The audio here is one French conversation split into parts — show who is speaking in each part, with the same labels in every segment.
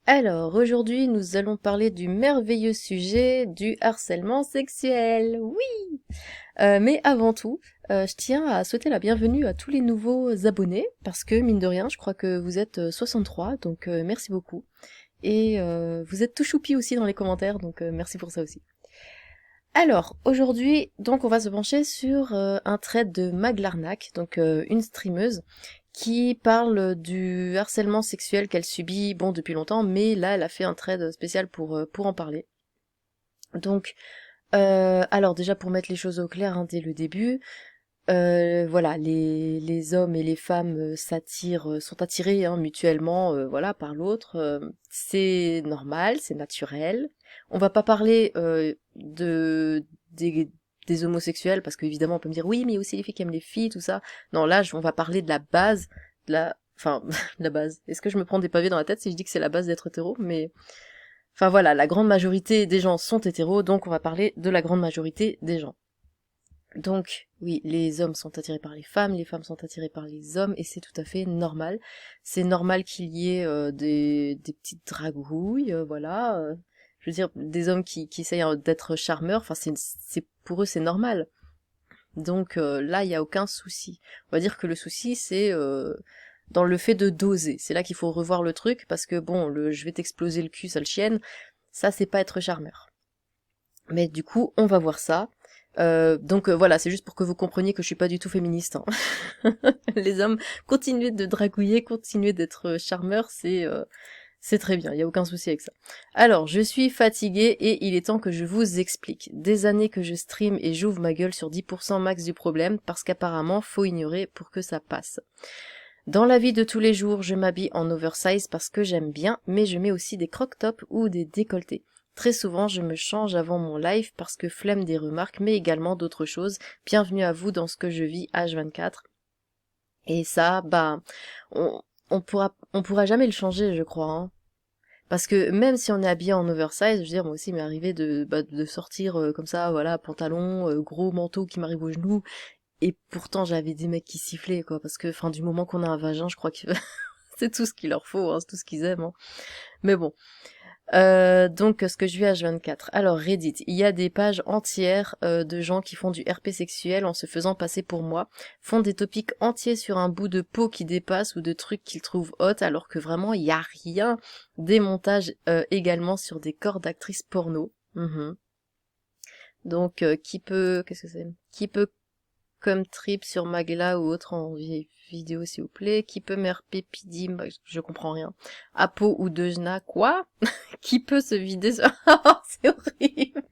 Speaker 1: Alors, aujourd'hui, nous allons parler du merveilleux sujet du harcèlement sexuel. Oui! Mais avant tout, je tiens à souhaiter la bienvenue à tous les nouveaux abonnés, parce que, mine de rien, je crois que vous êtes 63, donc merci beaucoup. Et vous êtes tout choupi aussi dans les commentaires, donc merci pour ça aussi. Alors, aujourd'hui, donc on va se pencher sur un thread de Maglarnac, donc une streameuse, qui parle du harcèlement sexuel qu'elle subit, bon, depuis longtemps, mais là, elle a fait un thread spécial pour en parler. Donc, alors déjà pour mettre les choses au clair hein, dès le début, voilà, les hommes et les femmes s'attirent, sont attirés hein, mutuellement, voilà, par l'autre. C'est normal, c'est naturel. On va pas parler des homosexuels parce qu'évidemment on peut me dire oui, mais il y a aussi les filles qui aiment les filles, tout ça. Non, là, on va parler de la base, enfin, de la base. Est-ce que je me prends des pavés dans la tête si je dis que c'est la base d'être hétéro? Mais, enfin voilà, la grande majorité des gens sont hétéros, donc on va parler de la grande majorité des gens. Donc, oui, les hommes sont attirés par les femmes sont attirées par les hommes, et c'est tout à fait normal. C'est normal qu'il y ait des petites dragouilles, voilà. Je veux dire, des hommes qui essayent d'être charmeurs, enfin, pour eux, c'est normal. Donc là, il n'y a aucun souci. On va dire que le souci, c'est dans le fait de doser. C'est là qu'il faut revoir le truc, parce que bon, je vais t'exploser le cul, sale chienne, ça, c'est pas être charmeur. Mais du coup, on va voir ça. Donc voilà, c'est juste pour que vous compreniez que je suis pas du tout féministe. Hein. Les hommes, continuez de dragouiller, continuez d'être charmeurs, c'est très bien, il y a aucun souci avec ça. Alors, je suis fatiguée et il est temps que je vous explique. Des années que je stream et j'ouvre ma gueule sur 10% max du problème parce qu'apparemment faut ignorer pour que ça passe. Dans la vie de tous les jours, je m'habille en oversize parce que j'aime bien, mais je mets aussi des croc-tops ou des décolletés. Très souvent, je me change avant mon live parce que flemme des remarques, mais également d'autres choses. Bienvenue à vous dans ce que je vis H24. Et ça, bah, on pourra jamais le changer, je crois, hein. Parce que même si on est habillé en oversize, je veux dire, moi aussi, il m'est arrivé de sortir comme ça, voilà, pantalon, gros manteau qui m'arrive aux genoux, et pourtant j'avais des mecs qui sifflaient, quoi, parce que, enfin, du moment qu'on a un vagin, je crois que c'est tout ce qu'il leur faut, hein, c'est tout ce qu'ils aiment, hein. Mais bon. Donc, ce que je vis à H24. Alors, Reddit. Il y a des pages entières de gens qui font du RP sexuel en se faisant passer pour moi, font des topics entiers sur un bout de peau qui dépasse ou de trucs qu'ils trouvent hot, alors que vraiment, il y a rien. Des montages également sur des corps d'actrices porno. Mhm. Donc, qu'est-ce que c'est? Qui peut comme trip sur Magla ou autre en vidéo s'il vous plaît, qui peut m'RP Pidi, je comprends rien. Apo ou Dejna, quoi? Qui peut se vider sur... c'est horrible.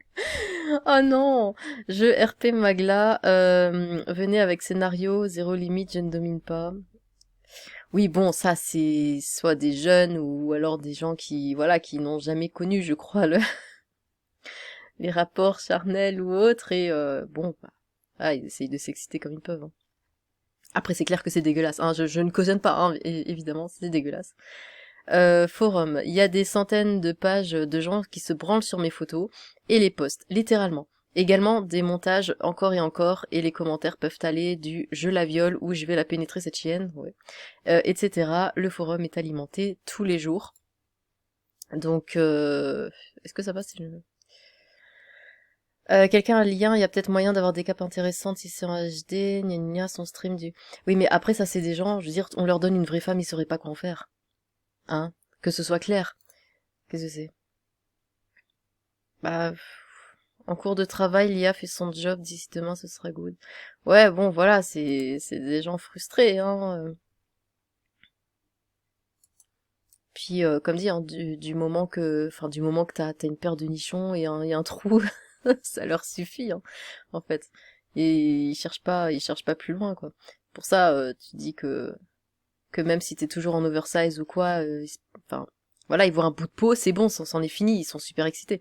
Speaker 1: Oh non, je RP Magla, venez avec scénario, zéro limite, je ne domine pas. Oui, bon, ça c'est soit des jeunes ou alors des gens qui, voilà, qui n'ont jamais connu, je crois, les rapports charnels ou autres, et bon, bah, ah, ils essayent de s'exciter comme ils peuvent, hein. Après, c'est clair que c'est dégueulasse, hein, je ne cautionne pas, hein, évidemment, c'est dégueulasse. Forum, il y a des centaines de pages de gens qui se branlent sur mes photos et les postent, littéralement. Également des montages encore et encore, et les commentaires peuvent aller du «je la viole» ou «je vais la pénétrer cette chienne», ouais, etc. Le forum est alimenté tous les jours. Donc, est-ce que ça passe si je... Quelqu'un a un lien, il y a peut-être moyen d'avoir des capes intéressantes si c'est en HD, gna gna gna, son stream du... Oui, mais après, ça c'est des gens, je veux dire, on leur donne une vraie femme, ils sauraient pas quoi en faire. Hein? Que ce soit clair. Qu'est-ce que c'est? Bah, en cours de travail, l'IA fait son job, d'ici demain ce sera good. Ouais, bon, voilà, c'est des gens frustrés, hein. Puis, comme dit, hein, du moment que t'as une paire de nichons et un trou, ça leur suffit, hein, en fait. Et ils cherchent pas plus loin, quoi. Pour ça, tu dis que même si t'es toujours en oversize ou quoi, enfin, voilà, ils voient un bout de peau, c'est bon, c'en est fini, ils sont super excités.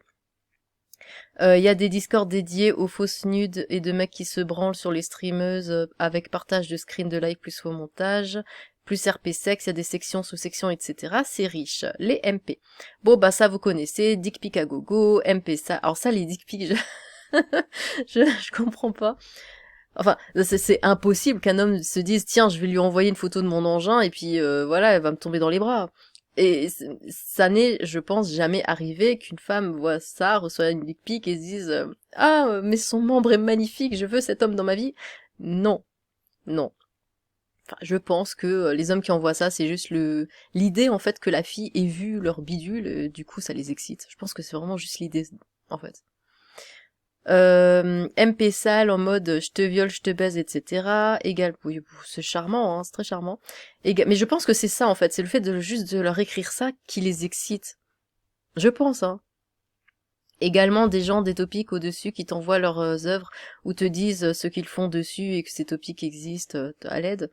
Speaker 1: Il y a des discords dédiés aux fausses nudes et de mecs qui se branlent sur les streameuses avec partage de screen de live plus faux montage, plus RP sexe, il y a des sections, sous-sections, etc. C'est riche. Les MP. Bon, bah ça vous connaissez, dick pic à gogo, MP ça. Alors ça, les dick pics, je comprends pas. Enfin, c'est impossible qu'un homme se dise, tiens, je vais lui envoyer une photo de mon engin et puis voilà, elle va me tomber dans les bras. Et ça n'est, je pense, jamais arrivé qu'une femme voit ça, reçoit une dick pic et se dise ah, mais son membre est magnifique, je veux cet homme dans ma vie. Non, non. Enfin, je pense que les hommes qui envoient ça, c'est juste l'idée en fait que la fille ait vu leur bidule, du coup ça les excite. Je pense que c'est vraiment juste l'idée, en fait. MP sale en mode je te viole, je te baise, etc. Égal, oui, c'est charmant, hein, c'est très charmant. Mais je pense que c'est ça en fait, c'est le fait de juste de leur écrire ça qui les excite. Je pense, hein. Également des gens, des topics au-dessus qui t'envoient leurs œuvres ou te disent ce qu'ils font dessus et que ces topics existent à l'aide.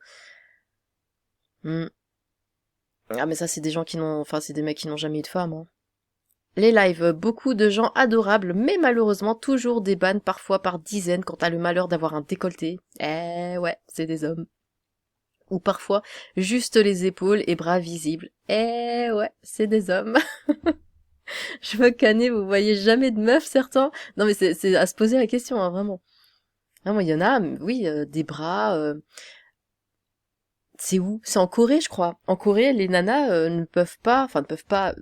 Speaker 1: Hmm. Ah mais ça c'est des gens qui n'ont, enfin c'est des mecs qui n'ont jamais eu de femme, hein. Les lives, beaucoup de gens adorables, mais malheureusement toujours des bans parfois par dizaines quand t'as le malheur d'avoir un décolleté. Eh ouais, c'est des hommes. Ou parfois juste les épaules et bras visibles. Eh ouais, c'est des hommes. Je me connais, vous voyez jamais de meufs certains. Non mais c'est à se poser la question, hein, vraiment. Vraiment, il y en a, oui, des bras. C'est où? C'est en Corée, je crois. En Corée, les nanas ne peuvent pas, enfin ne peuvent pas.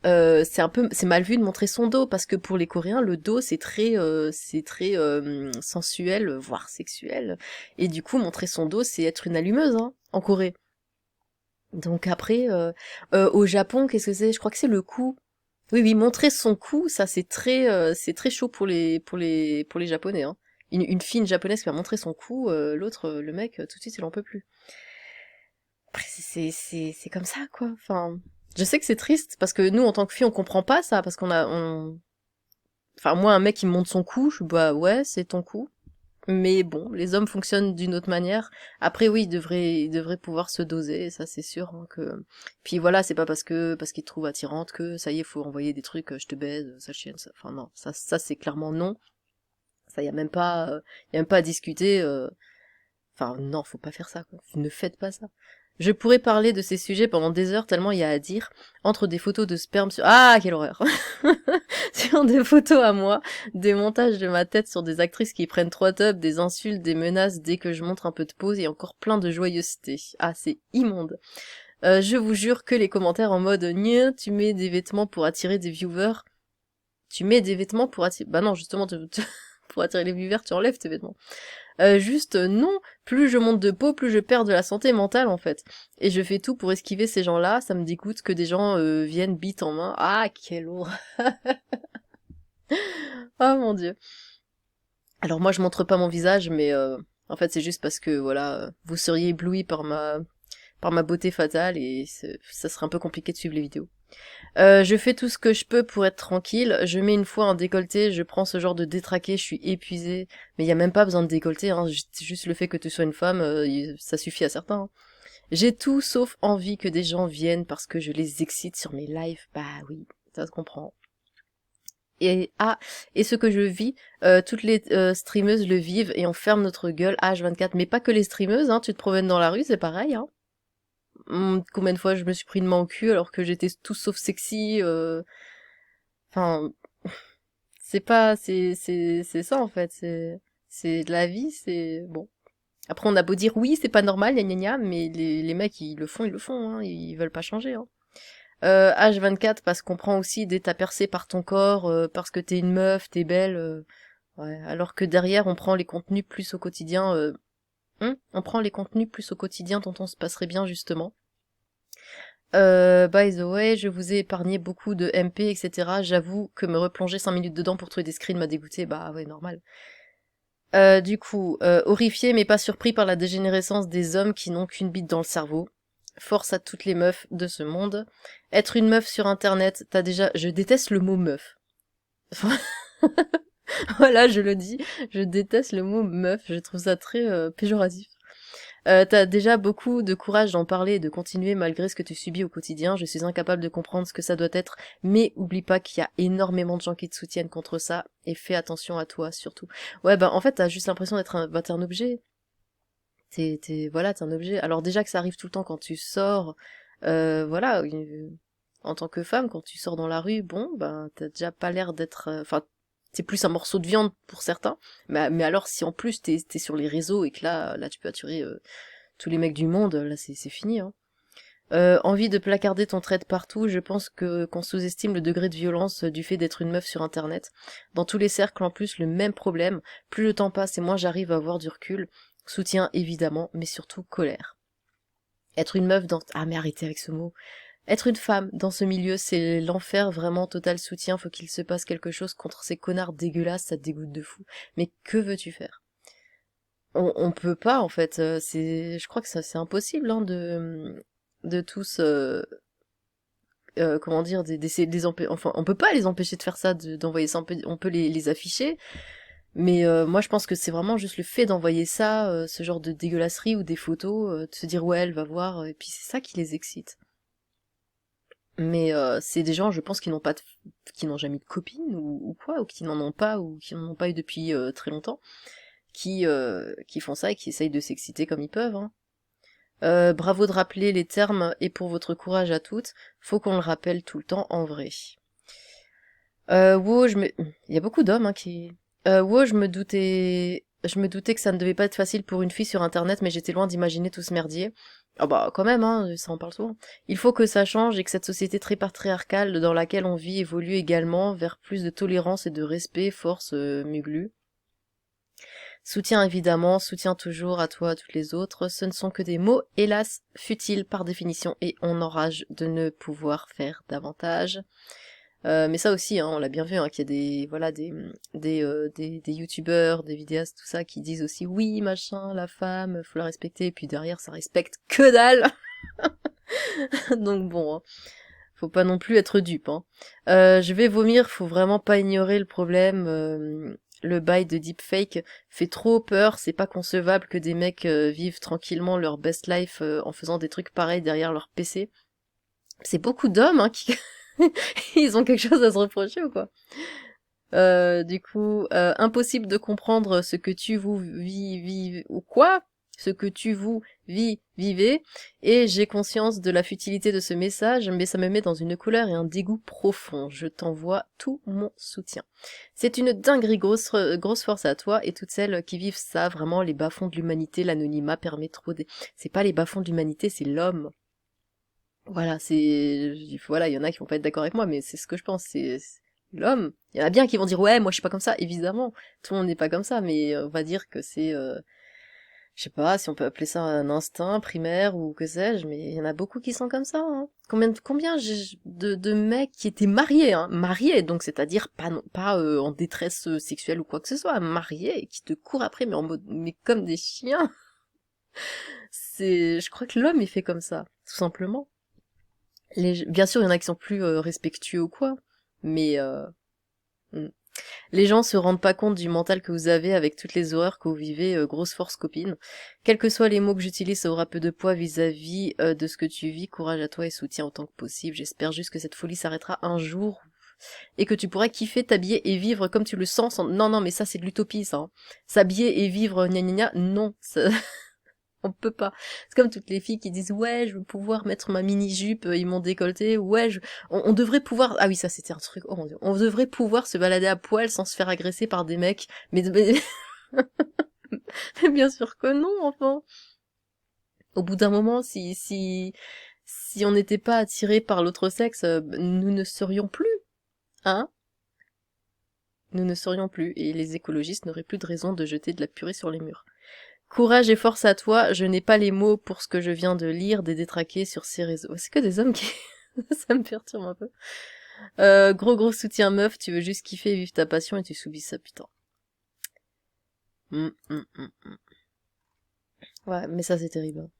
Speaker 1: C'est mal vu de montrer son dos parce que pour les Coréens, le dos c'est très sensuel, voire sexuel. Et du coup, montrer son dos, c'est être une allumeuse, hein, en Corée. Donc après, au Japon, qu'est-ce que c'est? Je crois que c'est le cou. Oui, oui, montrer son cou, ça c'est très chaud pour les Japonais, hein. Une fille japonaise qui va montrer son cou, l'autre, le mec, tout de suite, il en peut plus. Après, c'est comme ça, quoi. Enfin, je sais que c'est triste parce que nous, en tant que filles, on comprend pas ça parce enfin, moi, un mec qui me montre son cou, bah ouais, c'est ton cou. Mais bon, les hommes fonctionnent d'une autre manière. Après, oui, ils devraient pouvoir se doser, ça c'est sûr, hein, que. Puis voilà, c'est pas parce qu'ils te trouvent attirante que ça y est, faut envoyer des trucs, je te baise, ça chienne, ça. Enfin non, ça c'est clairement non. Ça y a même pas à discuter. Enfin non, faut pas faire ça, quoi. Ne faites pas ça. Je pourrais parler de ces sujets pendant des heures tellement il y a à dire. Entre des photos de sperme sur... Ah, quelle horreur. Sur des photos à moi, des montages de ma tête sur des actrices qui prennent 3 tubs, des insultes, des menaces dès que je montre un peu de pause et encore plein de joyeuseté. Ah, c'est immonde. Je vous jure que les commentaires en mode gne, tu mets des vêtements pour attirer des viewers. Tu mets des vêtements pour attirer... Bah non, justement, pour attirer les viewers, tu enlèves tes vêtements. Juste non, plus je monte de peau, plus je perds de la santé mentale en fait. Et je fais tout pour esquiver ces gens-là, ça me dégoûte que des gens viennent bite en main. Ah, quel horreur. Oh mon dieu. Alors moi je montre pas mon visage, mais en fait c'est juste parce que voilà, vous seriez ébloui par ma beauté fatale et ça serait un peu compliqué de suivre les vidéos. Je fais tout ce que je peux pour être tranquille. Je mets une fois un décolleté, je prends ce genre de détraqué, je suis épuisée. Mais il y a même pas besoin de décolleté, hein. Juste le fait que tu sois une femme, ça suffit à certains, hein. J'ai tout sauf envie que des gens viennent parce que je les excite sur mes lives. Bah oui, ça se comprend. Et ce que je vis, toutes les streameuses le vivent et on ferme notre gueule H24. Mais pas que les streameuses, hein. Tu te promènes dans la rue, c'est pareil, hein. Combien de fois je me suis pris une main au cul alors que j'étais tout sauf sexy. Enfin, c'est pas, c'est ça en fait. C'est de la vie, c'est bon. Après, on a beau dire oui, c'est pas normal, gna gna gna, mais les mecs, ils le font, hein, ils veulent pas changer, hein. H24, parce qu'on prend aussi des t'as percé par ton corps, parce que t'es une meuf, t'es belle, ouais. Alors que derrière, on prend les contenus plus au quotidien, on prend les contenus plus au quotidien dont on se passerait bien, justement. By the way, je vous ai épargné beaucoup de MP, etc. J'avoue que me replonger 5 minutes dedans pour trouver des screens m'a dégoûté, bah ouais, normal. Du coup, horrifié mais pas surpris par la dégénérescence des hommes qui n'ont qu'une bite dans le cerveau. Force à toutes les meufs de ce monde. Être une meuf sur internet, t'as déjà... Je déteste le mot meuf. Voilà, je le dis. Je déteste le mot meuf. Je trouve ça très péjoratif. T'as déjà beaucoup de courage d'en parler et de continuer malgré ce que tu subis au quotidien. Je suis incapable de comprendre ce que ça doit être, mais oublie pas qu'il y a énormément de gens qui te soutiennent contre ça, et fais attention à toi, surtout. Ouais, bah, en fait, t'as juste l'impression t'es un objet. Voilà, t'es un objet. Alors déjà que ça arrive tout le temps quand tu sors, voilà, en tant que femme, quand tu sors dans la rue, bon, bah, t'as déjà pas l'air d'être, enfin, c'est plus un morceau de viande pour certains, mais alors si en plus t'es sur les réseaux et que là tu peux attirer tous les mecs du monde, là c'est fini, hein. Envie de placarder ton trait de partout, je pense que qu'on sous-estime le degré de violence du fait d'être une meuf sur internet. Dans tous les cercles en plus, le même problème. Plus le temps passe et moins j'arrive à avoir du recul. Soutien évidemment, mais surtout colère. Être une meuf dans... Ah mais arrêtez avec ce mot. Être une femme dans ce milieu, c'est l'enfer, vraiment total soutien, faut qu'il se passe quelque chose contre ces connards dégueulasses, ça te dégoûte de fou. Mais que veux-tu faire? On peut pas en fait, je crois que ça c'est impossible hein, de tous comment dire, d'essayer de les empêcher, enfin, on peut pas les empêcher de faire ça, d'envoyer ça, on peut les afficher, mais moi je pense que c'est vraiment juste le fait d'envoyer ça, ce genre de dégueulasserie ou des photos, de se dire ouais elle va voir, et puis c'est ça qui les excite. Mais c'est des gens, je pense, qui n'ont pas qui n'ont jamais eu de copine ou quoi, ou qui n'en ont pas, ou qui n'en ont pas eu depuis très longtemps, qui font ça et qui essayent de s'exciter comme ils peuvent, hein. Bravo de rappeler les termes et pour votre courage à toutes. Faut qu'on le rappelle tout le temps en vrai. Wow, il y a beaucoup d'hommes hein, qui. Wow, je me doutais que ça ne devait pas être facile pour une fille sur Internet, mais j'étais loin d'imaginer tout ce merdier. Ah bah quand même, hein, ça en parle souvent. Il faut que ça change et que cette société très patriarcale dans laquelle on vit évolue également vers plus de tolérance et de respect, force Muglu. Soutien évidemment, soutien toujours à toi, à toutes les autres. Ce ne sont que des mots, hélas, futiles par définition, et on enrage de ne pouvoir faire davantage. Mais ça aussi, hein, on l'a bien vu, hein, qu'il y a des, voilà, des youtubeurs, des vidéastes, tout ça, qui disent aussi, oui, machin, la femme, faut la respecter, et puis derrière, ça respecte que dalle. Donc bon, hein, faut pas non plus être dupe, hein. Je vais vomir, faut vraiment pas ignorer le problème. Le bail de deepfake fait trop peur, c'est pas concevable que des mecs vivent tranquillement leur best life en faisant des trucs pareils derrière leur PC. C'est beaucoup d'hommes hein, qui ils ont quelque chose à se reprocher ou quoi. Du coup, impossible de comprendre ce que tu vous vis ou quoi, ce que tu vous vivez, et j'ai conscience de la futilité de ce message, mais ça me met dans une colère et un dégoût profond. Je t'envoie tout mon soutien. C'est une dinguerie grosse force à toi et toutes celles qui vivent ça, vraiment les bas-fonds de l'humanité, l'anonymat permet trop C'est pas les bas-fonds de l'humanité, c'est l'homme. Voilà, voilà, il y en a qui vont pas être d'accord avec moi, mais c'est ce que je pense, c'est l'homme. Il y en a bien qui vont dire ouais, moi je suis pas comme ça, évidemment, tout le monde n'est pas comme ça, mais on va dire que c'est, je sais pas si on peut appeler ça un instinct primaire ou que sais-je, mais il y en a beaucoup qui sont comme ça. Hein. Combien de mecs qui étaient mariés, hein, mariés, donc c'est-à-dire pas en détresse sexuelle ou quoi que ce soit, mariés, et qui te courent après, mais en mode, mais comme des chiens. Je crois que l'homme est fait comme ça, tout simplement. Bien sûr, il y en a qui sont plus respectueux ou quoi, mais mm. Les gens se rendent pas compte du mental que vous avez avec toutes les horreurs que vous vivez, grosse force copine. Quels que soient les mots que j'utilise, ça aura peu de poids vis-à-vis de ce que tu vis. Courage à toi et soutien autant que possible. J'espère juste que cette folie s'arrêtera un jour et que tu pourras kiffer, t'habiller et vivre comme tu le sens. Non, non, mais ça c'est de l'utopie, ça. Hein. S'habiller et vivre, gna gna gna, non. Ça... On peut pas. C'est comme toutes les filles qui disent ouais, je veux pouvoir mettre ma mini-jupe, ils m'ont décolleté, ouais, on devrait pouvoir... Ah oui, ça c'était un truc, oh mon dieu. On devrait pouvoir se balader à poil sans se faire agresser par des mecs. Mais bien sûr que non, enfin. Au bout d'un moment, si on n'était pas attiré par l'autre sexe, nous ne serions plus, hein? Nous ne serions plus, et les écologistes n'auraient plus de raison de jeter de la purée sur les murs. Courage et force à toi, je n'ai pas les mots pour ce que je viens de lire des détraqués sur ces réseaux. C'est que des hommes qui... ça me perturbe un peu. Gros soutien meuf, tu veux juste kiffer, vivre ta passion et tu subis ça, putain. Ouais, mais ça c'est terrible.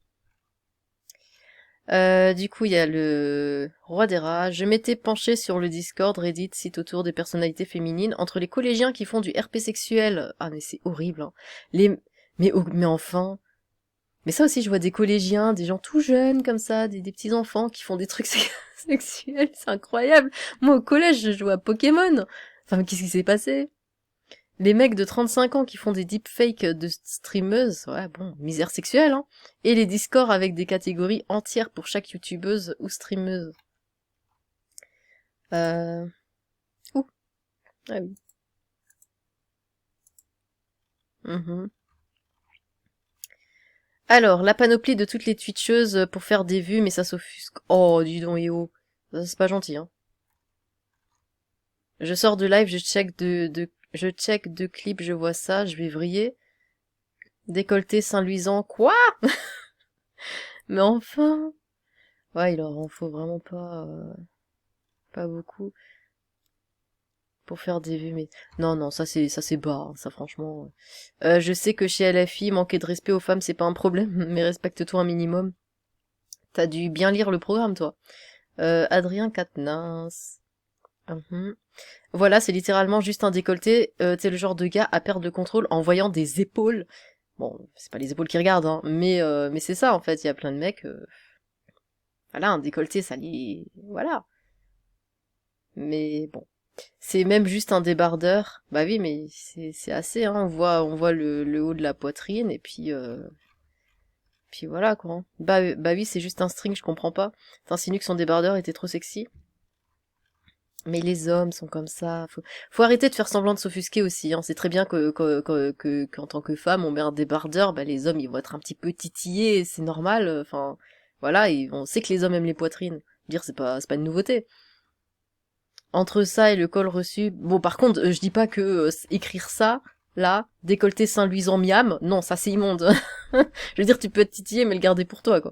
Speaker 1: Du coup, il y a le roi des rats. Je m'étais penché sur le Discord, Reddit, site autour des personnalités féminines, entre les collégiens qui font du RP sexuel. Ah mais c'est horrible. Hein. Mais enfin... Mais ça aussi, je vois des collégiens, des gens tout jeunes comme ça, des petits enfants qui font des trucs sexuels, c'est incroyable. Moi, au collège, je jouais à Pokémon. Enfin, mais qu'est-ce qui s'est passé? Les mecs de 35 ans qui font des deepfakes de streameuses, ouais, bon, misère sexuelle, hein. Et les Discords avec des catégories entières pour chaque youtubeuse ou streameuse. Euh... Ouh, ah oui. Mhm. Alors, la panoplie de toutes les twitcheuses pour faire des vues, mais ça s'offusque. Oh, dis donc, Yo. Ça, c'est pas gentil, hein. Je sors de live, je check deux clips, je vois ça, je vais vriller. Décolleté Saint-Luisant, quoi? Mais enfin! Ouais, il leur en faut vraiment pas beaucoup pour faire des vues, mais non, non, ça c'est bas, hein, ça franchement. Je sais que chez LFI, manquer de respect aux femmes, c'est pas un problème, mais respecte-toi un minimum. T'as dû bien lire le programme, toi. Adrien Quatennens. Mhm. Voilà, c'est littéralement juste un décolleté. T'es le genre de gars à perdre le contrôle en voyant des épaules. Bon, c'est pas les épaules qui regardent, hein, mais c'est ça en fait. Il y a plein de mecs. Voilà, un décolleté, ça les. Voilà. Mais bon. C'est même juste un débardeur. Bah oui, mais c'est assez, hein. On voit le haut de la poitrine et puis voilà quoi, hein. Bah oui, c'est juste un string, je comprends pas. T'insinues que son débardeur était trop sexy. Mais les hommes sont comme ça. Faut arrêter de faire semblant de s'offusquer aussi, hein. C'est très bien qu'en tant que femme, on met un débardeur, bah les hommes ils vont être un petit peu titillés, c'est normal. Enfin, voilà, on sait que les hommes aiment les poitrines. Dire c'est pas une nouveauté. Entre ça et le col reçu, bon par contre, je dis pas que écrire ça, là, décolleté Saint-Luisant Miam, non, ça c'est immonde. Je veux dire, tu peux être titillé, mais le garder pour toi, quoi.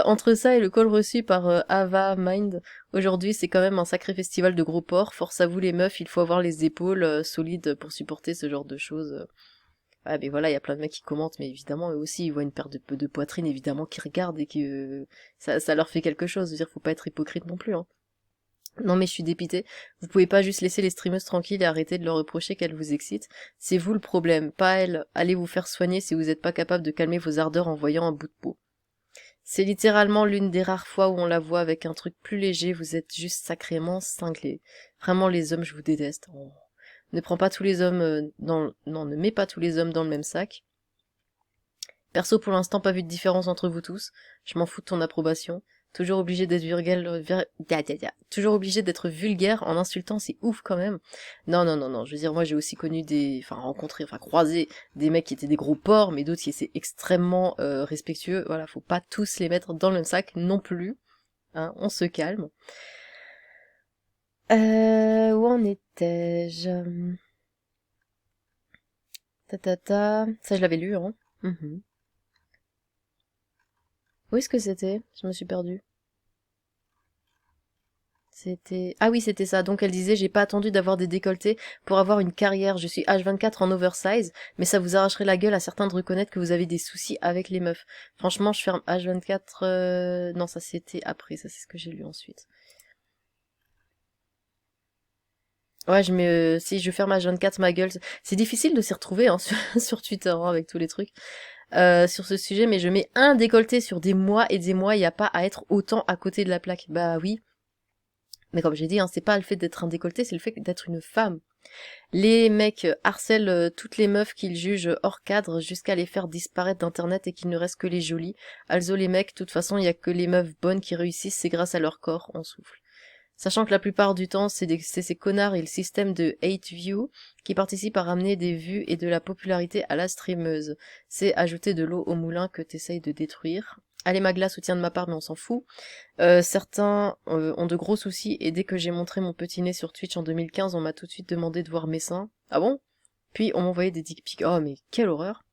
Speaker 1: Entre ça et le call reçu par Ava Mind, aujourd'hui c'est quand même un sacré festival de gros porcs. Force à vous les meufs, il faut avoir les épaules solides pour supporter ce genre de choses. Ah mais voilà, il y a plein de mecs qui commentent, mais évidemment eux aussi ils voient une paire de poitrine évidemment qui regardent et que ça leur fait quelque chose. Je veux dire, faut pas être hypocrite non plus, hein. Non mais je suis dépitée. Vous pouvez pas juste laisser les streameuses tranquilles et arrêter de leur reprocher qu'elles vous excitent. C'est vous le problème, pas elles. Allez vous faire soigner si vous n'êtes pas capable de calmer vos ardeurs en voyant un bout de peau. C'est littéralement l'une des rares fois où on la voit avec un truc plus léger, vous êtes juste sacrément cinglés. Vraiment les hommes, je vous déteste. Oh. Ne prends pas tous les hommes Non, ne mets pas tous les hommes dans le même sac. Perso, pour l'instant, pas vu de différence entre vous tous. Je m'en fous de ton approbation. Toujours obligé d'être toujours obligé d'être vulgaire en insultant, c'est ouf quand même. Non, non, non, non. Je veux dire, moi j'ai aussi connu croisé des mecs qui étaient des gros porcs, mais d'autres qui étaient extrêmement respectueux. Voilà, faut pas tous les mettre dans le même sac non plus. Hein, on se calme. Où en étais-je? Ça je l'avais lu, hein. Mhm. Où est-ce que c'était? Je me suis perdue. C'était... Ah oui, c'était ça. Donc elle disait, j'ai pas attendu d'avoir des décolletés pour avoir une carrière. Je suis H24 en oversize, mais ça vous arracherait la gueule à certains de reconnaître que vous avez des soucis avec les meufs. Franchement, je ferme H24... Non, ça c'était après, ça c'est ce que j'ai lu ensuite. Ouais, si je ferme H24, ma gueule... C'est difficile de s'y retrouver hein, sur Twitter hein, avec tous les trucs. Sur ce sujet, mais je mets un décolleté sur des mois et des mois, il n'y a pas à être autant à côté de la plaque. Bah oui. Mais comme j'ai dit, hein, c'est pas le fait d'être un décolleté, c'est le fait d'être une femme. Les mecs harcèlent toutes les meufs qu'ils jugent hors cadre jusqu'à les faire disparaître d'internet et qu'il ne reste que les jolies. Also les mecs, de toute façon, il y a que les meufs bonnes qui réussissent, c'est grâce à leur corps, on souffle. Sachant que la plupart du temps, c'est ces connards et le système de hate view qui participent à ramener des vues et de la popularité à la streameuse. C'est ajouter de l'eau au moulin que t'essayes de détruire. Allez Magla, soutien de ma part, mais on s'en fout. Certains ont de gros soucis et dès que j'ai montré mon petit nez sur Twitch en 2015, on m'a tout de suite demandé de voir mes seins. Ah bon? Puis on m'envoyait des dick pics. Oh mais quelle horreur!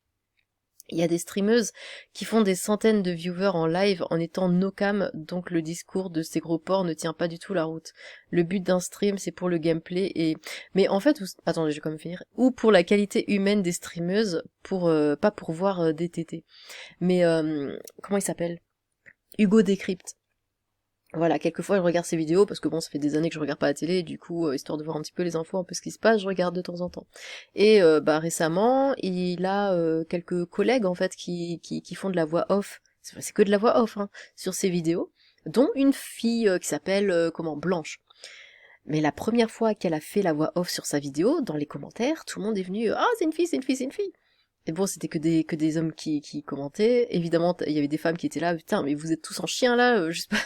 Speaker 1: Il y a des streameuses qui font des centaines de viewers en live en étant no cam, donc le discours de ces gros porcs ne tient pas du tout la route. Le but d'un stream, c'est pour le gameplay et... Mais en fait, attendez, je vais quand même finir. Ou pour la qualité humaine des streameuses, pas pour voir des tétés. Mais, comment il s'appelle? Hugo Décrypte. Voilà, quelquefois je regarde ses vidéos parce que bon, ça fait des années que je regarde pas la télé, et du coup, histoire de voir un petit peu les infos, un peu ce qui se passe, je regarde de temps en temps. Et bah récemment, il a quelques collègues en fait qui font de la voix off. C'est que de la voix off hein, sur ses vidéos, dont une fille qui s'appelle Blanche. Mais la première fois qu'elle a fait la voix off sur sa vidéo, dans les commentaires, tout le monde est venu ah c'est une fille, c'est une fille, c'est une fille. Et bon, c'était que des hommes qui commentaient. Évidemment, il y avait des femmes qui étaient là, putain, mais vous êtes tous en chien là, je sais pas.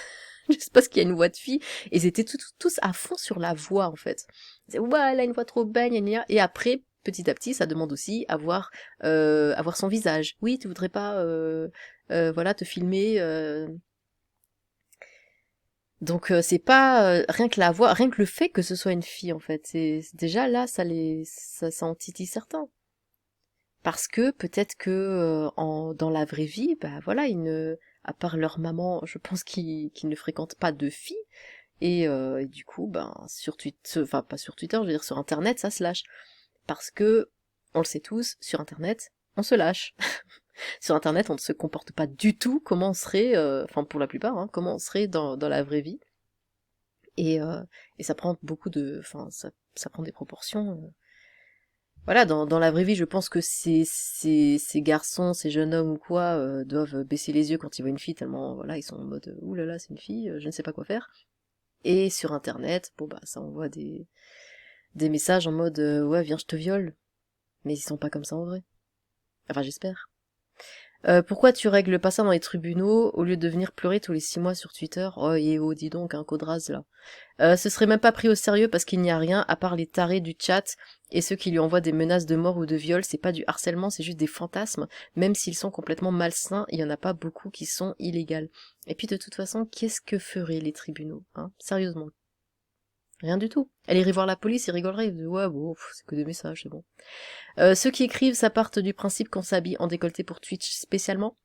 Speaker 1: Juste parce qu'il y a une voix de fille, et ils étaient tous à fond sur la voix, en fait. Ils disaient, ouais, elle a une voix trop belle, gna gna. Et après, petit à petit, ça demande aussi à voir son visage. Oui, tu voudrais pas, voilà, te filmer. Donc c'est pas rien que la voix, rien que le fait que ce soit une fille en fait, déjà là ça en titille certains. Parce que peut-être que dans la vraie vie, bah voilà, à part leur maman, je pense qu'ils ne fréquentent pas de filles. Et du coup, ben sur Twitter, enfin pas sur Twitter, je veux dire sur Internet, ça se lâche. Parce que, on le sait tous, sur Internet, on se lâche. Sur Internet, on ne se comporte pas du tout comment on serait, enfin pour la plupart, hein, comment on serait dans la vraie vie. Et ça prend enfin ça prend des proportions. Voilà, dans la vraie vie, je pense que ces garçons, ces jeunes hommes ou quoi, doivent baisser les yeux quand ils voient une fille, tellement, voilà, ils sont en mode, ouh là là, c'est une fille, je ne sais pas quoi faire. Et sur Internet, bon bah, ça envoie des messages en mode, ouais, viens, je te viole. Mais ils sont pas comme ça en vrai. Enfin, j'espère. Pourquoi tu règles pas ça dans les tribunaux au lieu de venir pleurer tous les 6 mois sur Twitter? Oh, et oh, dis donc, un code là. Ce serait même pas pris au sérieux parce qu'il n'y a rien à part les tarés du chat et ceux qui lui envoient des menaces de mort ou de viol. C'est pas du harcèlement, c'est juste des fantasmes. Même s'ils sont complètement malsains, il y en a pas beaucoup qui sont illégaux. Et puis de toute façon, qu'est-ce que feraient les tribunaux, hein? Sérieusement. Rien du tout. Elle irait voir la police, ils rigoleraient, ils disent, ouais, bon, c'est que des messages, c'est bon. Ceux qui écrivent, ça partent du principe qu'on s'habille en décolleté pour Twitch spécialement.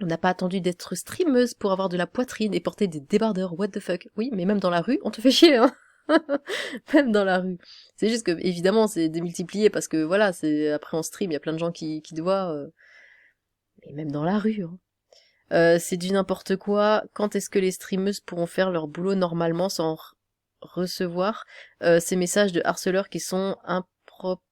Speaker 1: On n'a pas attendu d'être streameuse pour avoir de la poitrine et porter des débardeurs, what the fuck. Oui, mais même dans la rue, on te fait chier, hein. Même dans la rue. C'est juste que, évidemment, c'est démultiplié parce que, voilà, après on stream, il y a plein de gens qui te voient, mais même dans la rue, hein. C'est du n'importe quoi. Quand est-ce que les streameuses pourront faire leur boulot normalement sans recevoir ces messages de harceleurs qui sont impropres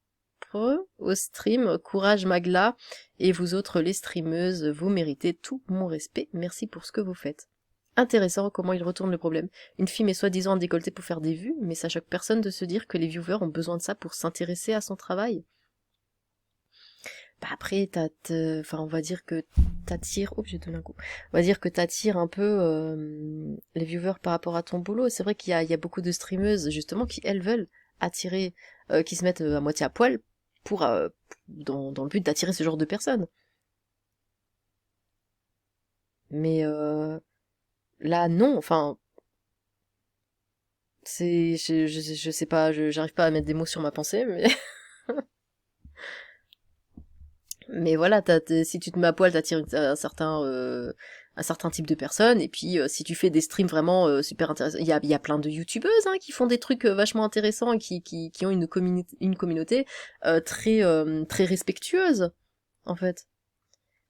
Speaker 1: au stream? Courage Magla, et vous autres les streameuses, vous méritez tout mon respect, merci pour ce que vous faites. Intéressant comment il retourne le problème. Une fille met soi-disant en décolleté pour faire des vues, mais ça choque personne de se dire que les viewers ont besoin de ça pour s'intéresser à son travail. Bah après, enfin, on va dire que t'attires, oh, j'ai donné un coup. On va dire que t'attires un peu les viewers par rapport à ton boulot. C'est vrai qu'il y a beaucoup de streameuses justement qui elles veulent attirer, qui se mettent à moitié à poil pour dans le but d'attirer ce genre de personnes. Mais là non, enfin je sais pas, j'arrive pas à mettre des mots sur ma pensée, mais mais voilà, si tu te mets à poil, t'attires un certain type de personnes, et puis si tu fais des streams vraiment super intéressants, il y a plein de youtubeuses hein, qui font des trucs vachement intéressants et qui ont une communauté très respectueuse, en fait.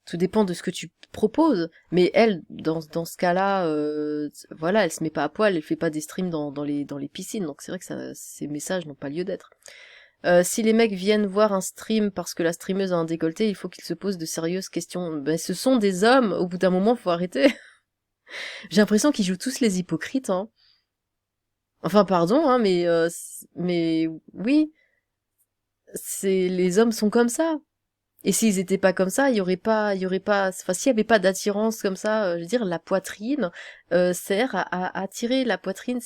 Speaker 1: Tout dépend de ce que tu proposes, mais elle, dans ce cas-là, voilà, elle se met pas à poil, elle fait pas des streams dans les piscines, donc c'est vrai que ces messages n'ont pas lieu d'être. Si les mecs viennent voir un stream parce que la streameuse a un décolleté, il faut qu'ils se posent de sérieuses questions. Ben, ce sont des hommes, au bout d'un moment, faut arrêter. J'ai l'impression qu'ils jouent tous les hypocrites, hein. Enfin, pardon, hein, mais oui, les hommes sont comme ça. Et s'ils étaient pas comme ça, il y aurait pas, enfin, s'il y avait pas d'attirance comme ça, je veux dire, la poitrine sert à attirer. La poitrine,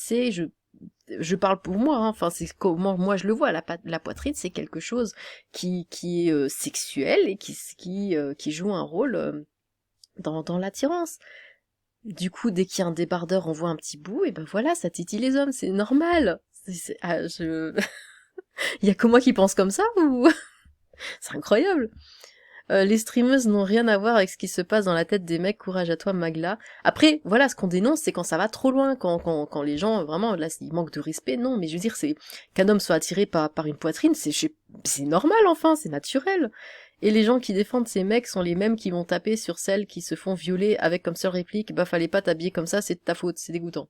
Speaker 1: je parle pour moi, hein, enfin c'est comment moi je le vois, la poitrine c'est quelque chose qui est sexuel et qui joue un rôle dans l'attirance. Du coup, dès qu'il y a un débardeur, on voit un petit bout, et ben voilà, ça titille les hommes, c'est normal. Il y a que moi qui pense comme ça ou c'est incroyable. Les streameuses n'ont rien à voir avec ce qui se passe dans la tête des mecs, courage à toi Magla. Après, voilà, ce qu'on dénonce, c'est quand ça va trop loin, quand les gens, vraiment, là, ils manquent de respect, non, mais je veux dire, c'est qu'un homme soit attiré par une poitrine, c'est normal, enfin, c'est naturel. Et les gens qui défendent ces mecs sont les mêmes qui vont taper sur celles qui se font violer avec comme seule réplique, bah fallait pas t'habiller comme ça, c'est de ta faute, c'est dégoûtant.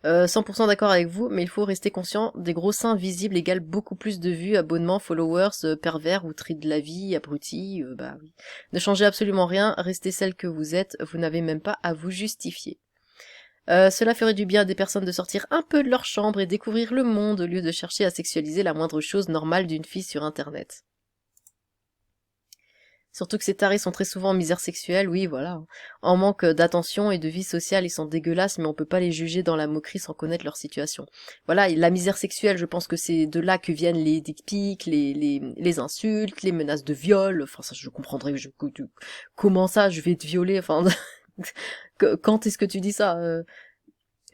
Speaker 1: 100% d'accord avec vous, mais il faut rester conscient, des gros seins visibles égale beaucoup plus de vues, abonnements, followers, pervers ou tri de la vie, abrutis, bah oui. Ne changez absolument rien, restez celle que vous êtes, vous n'avez même pas à vous justifier. Cela ferait du bien à des personnes de sortir un peu de leur chambre et découvrir le monde au lieu de chercher à sexualiser la moindre chose normale d'une fille sur internet. Surtout que ces tarés sont très souvent en misère sexuelle, oui, voilà. En manque d'attention et de vie sociale, ils sont dégueulasses, mais on peut pas les juger dans la moquerie sans connaître leur situation. Voilà, et la misère sexuelle, je pense que c'est de là que viennent les dick pics, les insultes, les menaces de viol. Enfin, ça, je comprendrais, comment ça, je vais te violer, enfin, quand est-ce que tu dis ça?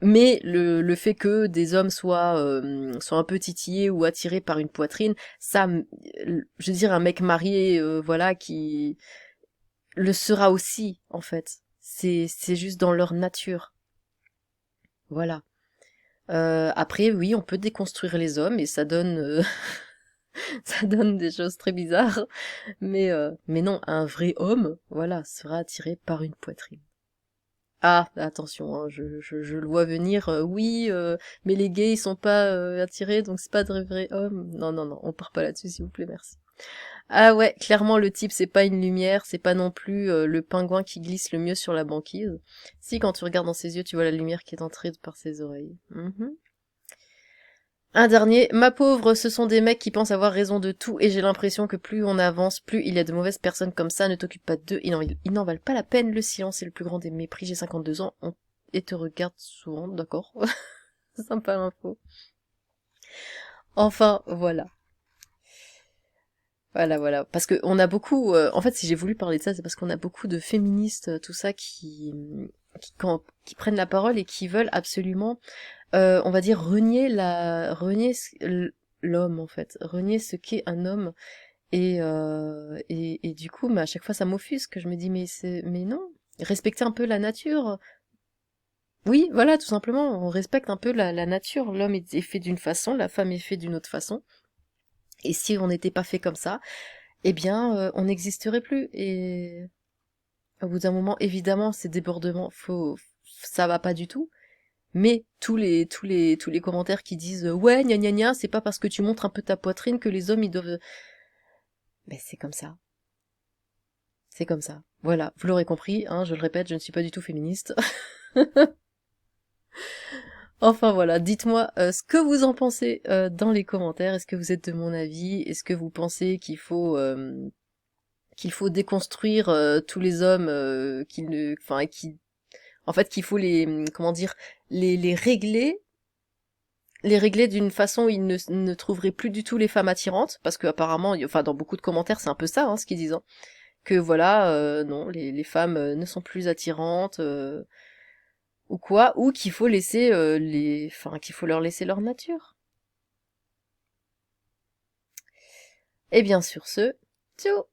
Speaker 1: Mais le fait que des hommes soient un peu titillés ou attirés par une poitrine, ça, je veux dire, un mec marié, voilà, qui le sera aussi, en fait. C'est juste dans leur nature. Voilà. Après, oui, on peut déconstruire les hommes et ça donne, ça donne des choses très bizarres. Mais non, un vrai homme, voilà, sera attiré par une poitrine. Ah, attention, hein, je le vois venir, oui, mais les gays, ils sont pas attirés, donc c'est pas de vrais hommes. Non, non, non, on part pas là-dessus, s'il vous plaît, merci. Ah ouais, clairement, le type, c'est pas une lumière, c'est pas non plus le pingouin qui glisse le mieux sur la banquise. Si, quand tu regardes dans ses yeux, tu vois la lumière qui est entrée par ses oreilles. Mhm. Un dernier, ma pauvre, ce sont des mecs qui pensent avoir raison de tout et j'ai l'impression que plus on avance, plus il y a de mauvaises personnes comme ça, ne t'occupe pas d'eux, ils n'en valent pas la peine, le silence est le plus grand des mépris, j'ai 52 ans et te regarde souvent, d'accord. Sympa l'info. Enfin, voilà. Voilà, voilà. Parce que on a beaucoup, en fait, si j'ai voulu parler de ça, c'est parce qu'on a beaucoup de féministes, tout ça, qui prennent la parole et qui veulent absolument on va dire l'homme en fait, renier ce qu'est un homme et du coup, mais à chaque fois ça m'offusque, je me dis mais non, respecter un peu la nature. Oui, voilà, tout simplement, on respecte un peu la nature. L'homme est fait d'une façon, la femme est faite d'une autre façon. Et si on n'était pas fait comme ça, eh bien, on n'existerait plus. Et au bout d'un moment, évidemment, ces débordements, ça va pas du tout. Mais tous les commentaires qui disent ouais gna gna gna, c'est pas parce que tu montres un peu ta poitrine que les hommes ils doivent. Mais c'est comme ça, c'est comme ça. Voilà, vous l'aurez compris, hein, je le répète, je ne suis pas du tout féministe. Enfin voilà, dites-moi ce que vous en pensez dans les commentaires. Est-ce que vous êtes de mon avis? Est-ce que vous pensez qu'il faut déconstruire tous les hommes enfin en fait qu'il faut comment dire, les régler d'une façon où ils ne trouveraient plus du tout les femmes attirantes, parce que apparemment, enfin dans beaucoup de commentaires c'est un peu ça, hein, ce qu'ils disent, hein, que voilà, non, les femmes ne sont plus attirantes, ou quoi, ou qu'il faut laisser enfin qu'il faut leur laisser leur nature. Et bien sur ce, ciao.